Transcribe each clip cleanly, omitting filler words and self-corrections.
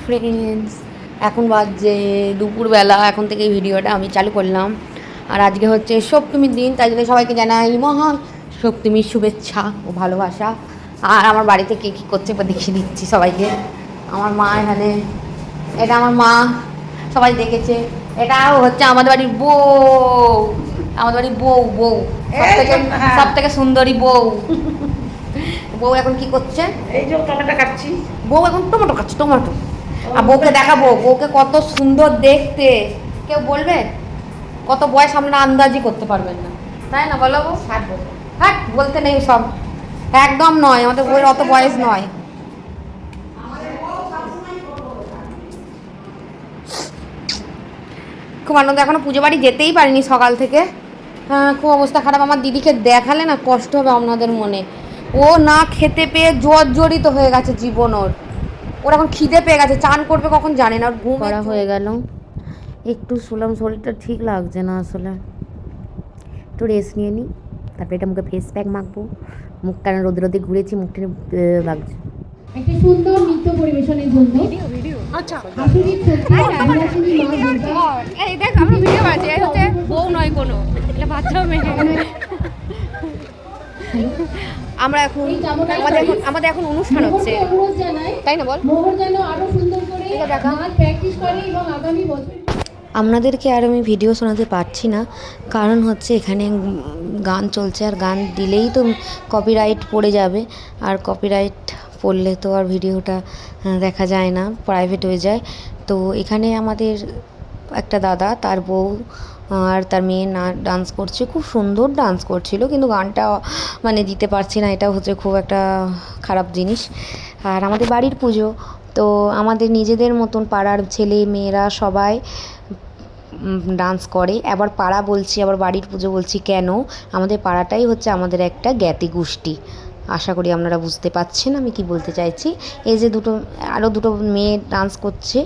Friends, এখন বাজে দুপুরবেলা। এখন থেকে এই ভিডিওটা আমি চালু করলাম। আর আজকে হচ্ছে সপ্তমীর দিন, তাই জন্য সবাইকে জানাই মহান সপ্তমীর শুভেচ্ছা ও ভালোবাসা। আর আমার বাড়িতে কে কী করছে দেখিয়ে দিচ্ছি সবাইকে। আমার মা এখানে, এটা আমার মা, সবাই দেখেছে। এটাও হচ্ছে আমাদের বাড়ির বউ, আমাদের বাড়ির বউ বউ সব থেকে সুন্দরী বউ। বউ এখন কি করছে? এই যে টমেটো কাটছি। বউ এখন টমেটো কাটছে, টমেটো। আর বউকে দেখাবো, বউকে কত সুন্দর দেখতে। কেউ বলবে কত বয়স আমরা আন্দাজই করতে পারবেন না, তাই না বলো? 60 বছর। হ্যাঁ, বলতে নেই সব, একদম নয়, আমাদের বউয়ের অত বয়স নয়। খুব আনন্দ। এখনো পুজো বাড়ি যেতেই পারিনি সকাল থেকে। হ্যাঁ, খুব অবস্থা খারাপ। আমার দিদিকে দেখালে না কষ্ট হবে আপনাদের মনে। ও না খেতে পেয়ে জর্জরিত হয়ে গেছে জীবন ওর। ওর এখন খিদে পেয়ে গেছে, চান করবে কখন জানে না। ওর ঘুম করা হয়ে গেল, একটু শুলাম, শরীরটা ঠিক লাগছে না আসলে। একটু রেস্ট নিয়ে নিই, তারপরে এটা মুখে ফেস প্যাক মাখবো। মুখটা রোদে রোদে ঘুরেছি, মুখটা লাগছে। একটা সুন্দর নৃত্য পরিবেশনের জন্য আচ্ছা, আসলে সত্যি আদিবাসী মা দুর্গা এই দেখ আমরা ভিডিও আছে, এই হচ্ছে বউ নয় কোনো, এটা বাচ্চাও মেয়ে। আমরা এখন আমাদের এখন অনুষ্ঠান হচ্ছে, অনুরোধ জানাই, তাই না বল? মোহর যেন আরো সুন্দর করে নাচ প্র্যাকটিস করে এবং আগামী বছর। আপনাদেরকে আর আমি ভিডিও শোনাতে পারছি না, কারণ হচ্ছে এখানে গান চলছে, আর গান দিলেই তো কপিরাইট পড়ে যাবে। আর কপিরাইট পড়লে তো আর ভিডিওটা দেখা যায় না, প্রাইভেট হয়ে যায়। তো এখানে আমাদের একটা দাদা, তার বউ আর তার মেয়ে ডান্স করছে, খুব সুন্দর ডান্স করছিল, কিন্তু গানটা মানে দিতে পারছি না। এটা হচ্ছে খুব একটা খারাপ জিনিস। আর আমাদের বাড়ির পুজো, তো আমাদের নিজেদের মতন পাড়ার ছেলে মেয়েরা সবাই ডান্স করে। আবার পাড়া বলছি, আবার বাড়ির পুজো বলছি কেন, আমাদের পাড়াটাই হচ্ছে আমাদের একটা জ্ঞাতি গোষ্ঠী। আশা করি আপনারা বুঝতে পারছেন আমি কি বলতে চাইছি। এই যে আরও দুটো মেয়ে ডান্স করছে,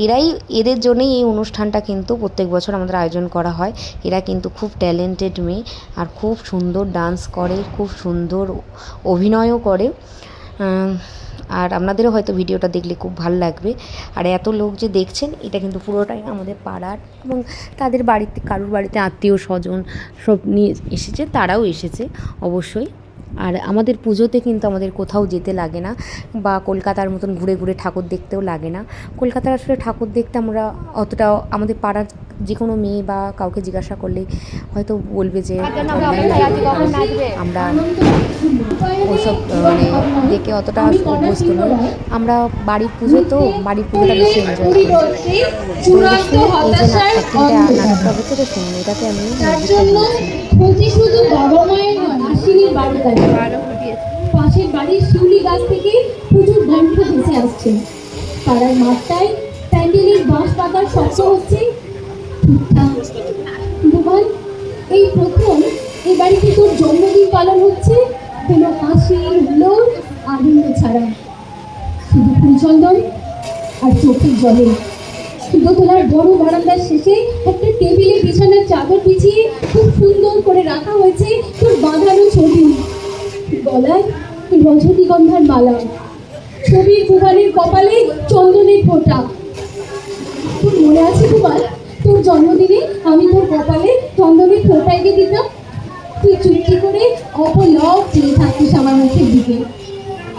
এরাই, এদের জন্যই এই অনুষ্ঠানটা কিন্তু প্রত্যেক বছর আমাদের আয়োজন করা হয়। এরা কিন্তু খুব ট্যালেন্টেড মেয়ে, আর খুব সুন্দর ডান্স করে, খুব সুন্দর অভিনয়ও করে। আর আপনাদেরও হয়তো ভিডিওটা দেখলে খুব ভালো লাগবে। আর এত লোক যে দেখছেন, এটা কিন্তু পুরোটাই আমাদের পাড়ার, এবং তাদের বাড়িতে, কারোর বাড়িতে আত্মীয় স্বজন সব নিয়ে এসেছে, তারাও এসেছে অবশ্যই। আর আমাদের পুজোতে কিন্তু আমাদের কোথাও যেতে লাগে না, বা কলকাতার মতন ঘুরে ঘুরে ঠাকুর দেখতেও লাগে না। কলকাতার আসলে ঠাকুর দেখতে আমরা অতটাও, আমাদের পাড়ার যে কোনো মেয়ে বা কাউকে জিজ্ঞাসা করলে হয়তো বলবে যে আমরা ওসব মানে দেখে অতটা অভ্যস্ত নই। আমরা বাড়ির পুজো, তো বাড়ির পুজোটা বেশি এনজয় করি। এই যে নাটকটা হচ্ছে, তো শুনুন, এটাকে আমি শুধু বাবা মায়ের আশীর্বাদ বাড়ি পাশের বাড়ির শিউলি গাছ থেকে প্রচুর গন্ধ ভেসে আসছে। পাড়ার মাঠটায় প্যান্ডেলের বাঁশ পাতার শব্দ হচ্ছে। এই প্রথম এই বাড়িতে তোর জন্মদিন পালন হচ্ছে, কোনো হাসি হুল্লোড় আনন্দ ছাড়া, শুধু ফুলচন্দন আর চোখের জলে। দোতলার বড় বারান্দার শেষে একটা টেবিলে বিছানার চাদর বিছিয়ে খুব সুন্দর করে রাখা হয়েছে তোর বাঁধানো ছবি, গলায় রজনীগন্ধার মালা, ছবির কুমারের কপালে চন্দনের ফোঁটা। তোর মনে আছে কুমার, তোর জন্মদিনে আমি তোর কপালে চন্দনের ফোঁটা এঁকে দিতাম, তুই চুপটি করে অপলক চেয়ে থাকতিস আমার মুখের দিকে।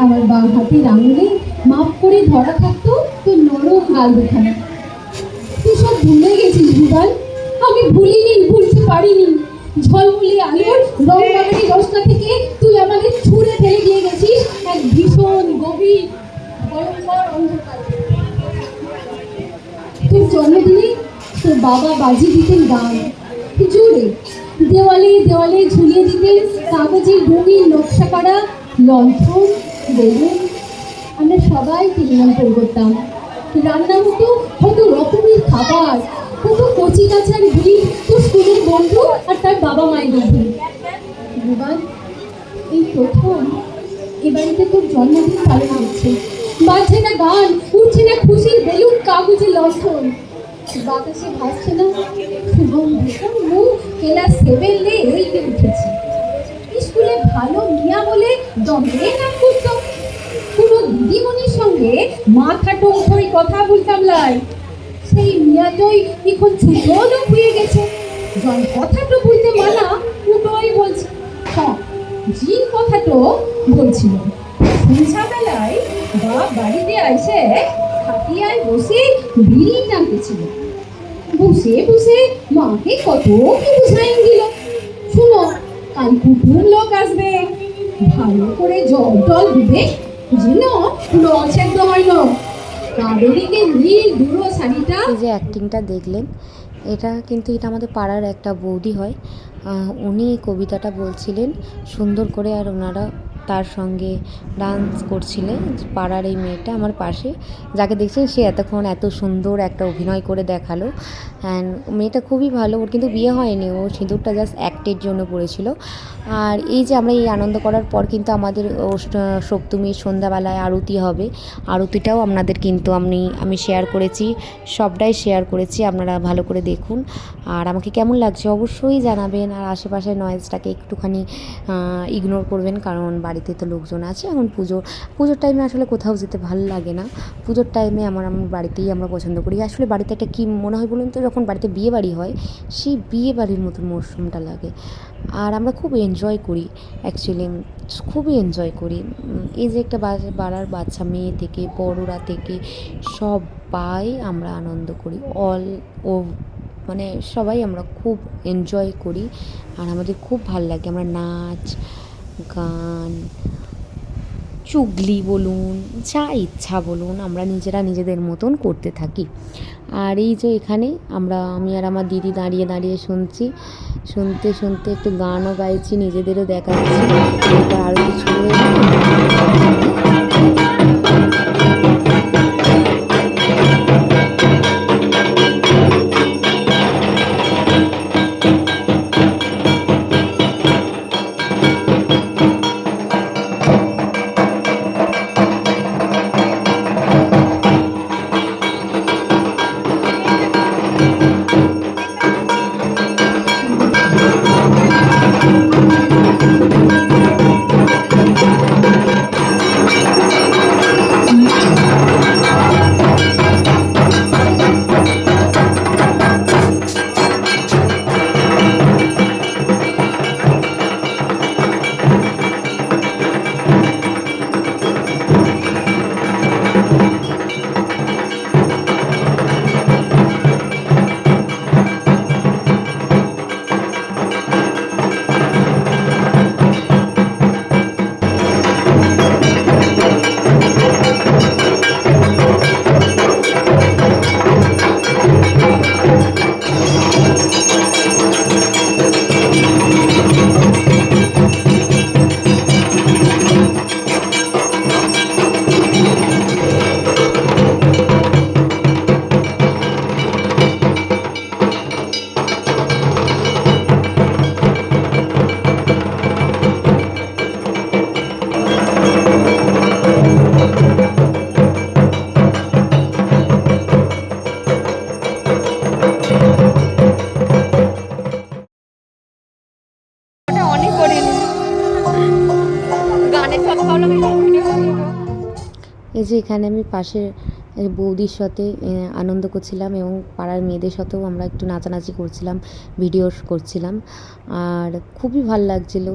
আমার বাঁ হাতের আঙুলে মাপ করে ধরা থাকতো তোর নরম গাল দুখানা। তুই সব ভুলে গেছিস ভুবাল, আমি ভুলিনি, ভুলতে পারিনি। ঝলমলে আলোর রংবাগানি রসনা থেকে তুই আমাদের ছুঁড়ে ফেলে দিয়ে গেছিস এক ভীষণ গভীর ভয়ঙ্কর অন্ধকার। তোর জন্মদিনে তোর বাবা বাজিয়ে দিতেন গান জোরে, দেওয়ালে দেওয়ালে ঝুলিয়ে দিতেন কাগজের রঙিন নকশা করা লণ্ঠন, বেলুন। আমরা সবাই নিমন্ত্রণ করতাম। রান্না হতো কত রকমের খাবার, কত কচি কাছার ভিড়, তোর স্কুলের বন্ধু আর তার বাবা মায়ের বন্ধু। এই প্রথম এ বাড়িতে তোর জন্মদিন পালন হচ্ছে, বাজছে না গান, উঠছে না খুশির বেলুন, কাগজের লণ্ঠন, বাতাসে ভাসছে না শুভম মুখ। ক্লাস 7 উঠেছে, স্কুলে ভালো মিয়া বলে দমে নাম করতাম। কোনো দিদিমণির সঙ্গে মাথা টোপ করে কথা বলতাম লাই, সেই মিয়াতই এখন ছোট লোক হয়ে গেছে, জন কথাটা বলতে মানা উটোই বলছে। হ্যাঁ, জিন কথাটো বলছিল, সন্ধ্যাবেলায় বাপ বাড়িতে এসে খাটিয়ায় বসে বিড়ি টানতেছিল। বসে বসে মাকে কত কি বুঝাই দিল, শুনো কাল কুটুম লোক আসবে, ভালো করে জল টল দিবে যেন লছেদ্দ হয় না, কাবেরীকে নীল দুটো শাড়িটা। এই যে অ্যাক্টিংটা দেখলেন, এটা আমাদের পাড়ার একটা বৌদি হয়। উনি এই কবিতাটা বলছিলেন সুন্দর করে, আর ওনারা তার সঙ্গে ডান্স করছিলেন। পাড়ার এই মেয়েটা আমার পাশে যাকে দেখছেন, সে এতক্ষণ এত সুন্দর একটা অভিনয় করে দেখালো। অ্যান্ড মেয়েটা খুবই ভালো, ওর কিন্তু বিয়ে হয়নি, ও সিঁদুরটা জাস্ট অ্যাক্টের জন্য পড়েছিল। আর এই যে আমরা এই আনন্দ করার পর কিন্তু আমাদের সপ্তমীর সন্ধ্যাবেলায় আরতি হবে। আরতিটাও আপনাদের কিন্তু আমি শেয়ার করেছি, সবটাই শেয়ার করেছি, আপনারা ভালো করে দেখুন। আর আমাকে কেমন লাগছে অবশ্যই জানাবেন। আর আশেপাশের নয়েজটাকে একটুখানি ইগনোর করবেন, কারণ বাড়িতে তো লোকজন আছে। এখন পুজোর টাইমে আসলে কোথাও যেতে ভালো লাগে না। পুজোর টাইমে আমার বাড়িতেই আমরা পছন্দ করি। আসলে বাড়িতে একটা কী মনে হয় বলুন তো, যখন বাড়িতে বিয়ে বাড়ি হয়, সেই বিয়ে বাড়ির মতন মরশুমটা লাগে। আর আমরা খুব এনজয় করি, অ্যাকচুয়ালি খুবই এনজয় করি। এই যে একটা পাড়ার বাচ্চা মেয়ে থেকে বড়রা থেকে সবাই আমরা আনন্দ করি, মানে সবাই আমরা খুব এনজয় করি। আর আমাদের খুব ভাল লাগে, আমরা নাচ গান চুগলি বলুন, যা ইচ্ছা বলুন, আমরা নিজেরা নিজেদের মতন করতে থাকি। আর এই যে এখানে আমি আর আমার দিদি দাঁড়িয়ে দাঁড়িয়ে শুনতে শুনতে একটু গানও গাইছি, নিজেদেরও দেখাচ্ছি। এরপর আরও কিছু এই যে এখানে আমি পাশের বৌদির সাথে আনন্দ করছিলাম, এবং পাড়ার মেয়েদের সাথেও আমরা একটু নাচানাচি করছিলাম, ভিডিও করছিলাম। আর খুবই ভালো লাগছিল,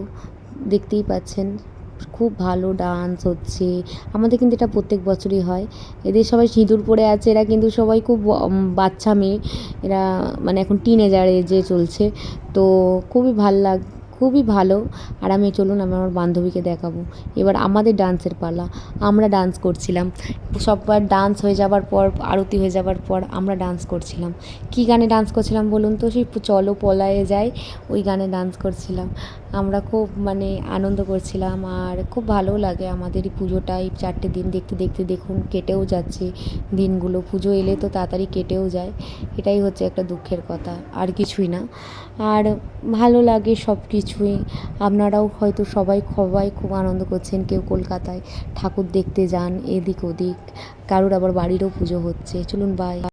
দেখতেই পাচ্ছেন খুব ভালো ডান্স হচ্ছে। আমাদের কিন্তু এটা প্রত্যেক বছরই হয়। এদের সবাই সিঁদুর পরে আছে, এরা কিন্তু সবাই খুব বাচ্চা মেয়ে, এরা মানে এখন টিনেজার এজে চলছে। তো খুবই ভালো। আর চলুন আমি আমার বান্ধবীকে দেখাবো। এবার আমাদের ডান্সের পালা, আমরা ডান্স করছিলাম। সববার ডান্স হয়ে যাবার পর, আরতি হয়ে যাবার পর আমরা ডান্স করছিলাম। কী গানে ডান্স করছিলাম বলুন তো? সেই চলো পলায়ে যাই, ওই গানে ডান্স করছিলাম। আমরা খুব আনন্দ করছিলাম। আর খুব ভালো লাগে আমাদের এই পুজোটাই। 4টে দিন দেখতে দেখতে দেখুন কেটেও যাচ্ছে দিনগুলো। পুজো এলে তো তাড়াতাড়ি কেটেও যায়, এটাই হচ্ছে একটা দুঃখের কথা, আর কিছুই না। আর ভালো লাগে সব কিছুই। আপনারাও হয়তো সবাই খুব আনন্দ করছেন। কেউ কলকাতায় ঠাকুর দেখতে যান এদিক ওদিক, কারোর আবার বাড়িরও পুজো হচ্ছে। চলুন বাই।